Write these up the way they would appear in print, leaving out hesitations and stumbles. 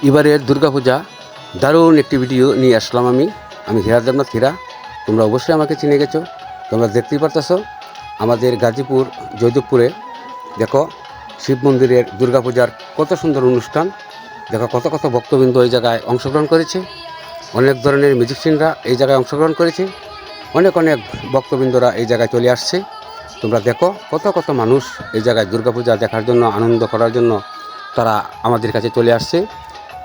এবারের দুর্গাপূজা দারুণ একটি ভিডিও নিয়ে আসলাম আমি হীরা দেবনাথ হীরা। তোমরা অবশ্যই আমাকে চিনে গেছো। তোমরা দেখতেই পারতেছো আমাদের গাজীপুর জয়দেবপুরে দেখো শিব মন্দিরের দুর্গাপূজার কত সুন্দর অনুষ্ঠান। দেখো কত কত ভক্তবৃন্দ এই জায়গায় অংশগ্রহণ করেছে। অনেক ধরনের মিউজিশিয়ানরা এই জায়গায় অংশগ্রহণ করেছে। অনেক অনেক ভক্তবৃন্দরা এই জায়গায় চলে আসছে। তোমরা দেখো কত কত মানুষ এই জায়গায় দুর্গাপূজা দেখার জন্য, আনন্দ করার জন্য তারা আমাদের কাছে চলে আসছে।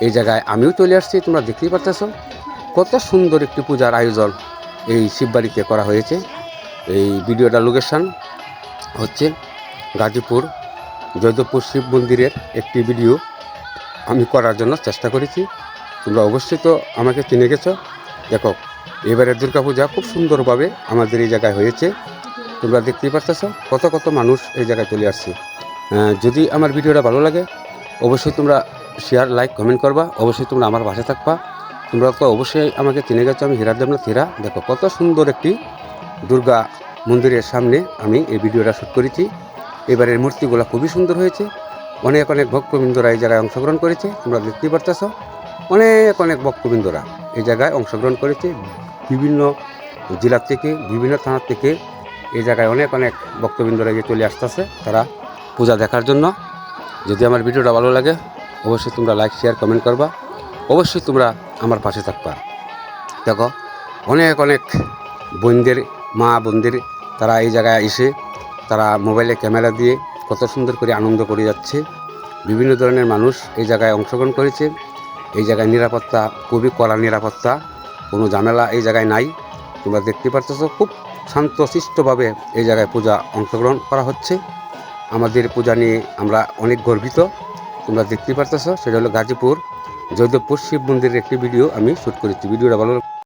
এই জায়গায় আমিও চলে আসছি। তোমরা দেখতেই পারতেছো কত সুন্দর একটি পূজার আয়োজন এই শিববাড়িতে করা হয়েছে। এই ভিডিওটা লোকেশান হচ্ছে গাজীপুর জয়দেবপুর শিব মন্দিরের একটি ভিডিও আমি করার জন্য চেষ্টা করেছি। তোমরা অবশ্যই তো আমাকে চিনে গেছো। দেখো এবারের দুর্গাপূজা খুব সুন্দরভাবে আমাদের এই জায়গায় হয়েছে। তোমরা দেখতেই পারতেছো কত কত মানুষ এই জায়গায় চলে আসছে। যদি আমার ভিডিওটা ভালো লাগে অবশ্যই তোমরা শেয়ার, লাইক, কমেন্ট করবা। অবশ্যই তোমরা আমার পাশে থাকবা। তোমরা তো অবশ্যই আমাকে চিনে গেছো। আমি হীরা দেবনাথ হীরা। দেখো কত সুন্দর একটি দুর্গা মন্দিরের সামনে আমি এই ভিডিওটা শ্যুট করেছি। এবারের মূর্তিগুলো খুবই সুন্দর হয়েছে। অনেক অনেক ভক্তবৃন্দরা এই জায়গায় অংশগ্রহণ করেছে। তোমরা দেখতেই পারতেছো অনেক অনেক ভক্তবৃন্দরা এই জায়গায় অংশগ্রহণ করেছে। বিভিন্ন জেলার থেকে, বিভিন্ন থানার থেকে এই জায়গায় অনেক অনেক ভক্তবৃন্দরা যে চলে আসতেছে তারা পূজা দেখার জন্য। যদি আমার ভিডিওটা ভালো লাগে অবশ্যই তোমরা লাইক, শেয়ার, কমেন্ট করবা। অবশ্যই তোমরা আমার পাশে থাকবা। দেখো অনেক অনেক বোনদের, মা বোনদের তারা এই জায়গায় এসে তারা মোবাইলে ক্যামেরা দিয়ে কত সুন্দর করে আনন্দ করে যাচ্ছে। বিভিন্ন ধরনের মানুষ এই জায়গায় অংশগ্রহণ করেছে। এই জায়গায় নিরাপত্তা খুবই কড়া নিরাপত্তা, কোনো ঝামেলা এই জায়গায় নাই। তোমরা দেখতে পারতেছো খুব শান্তশিষ্টভাবে এই জায়গায় পূজা অংশগ্রহণ করা হচ্ছে। আমাদের পূজা নিয়ে আমরা অনেক গর্বিত। তোমরা দেখতে পারতেছো সেটা হলো গাজীপুর জয়দেবপুর শিব মন্দিরের একটি ভিডিও আমি শ্যুট করেছি। ভিডিওটা ভালো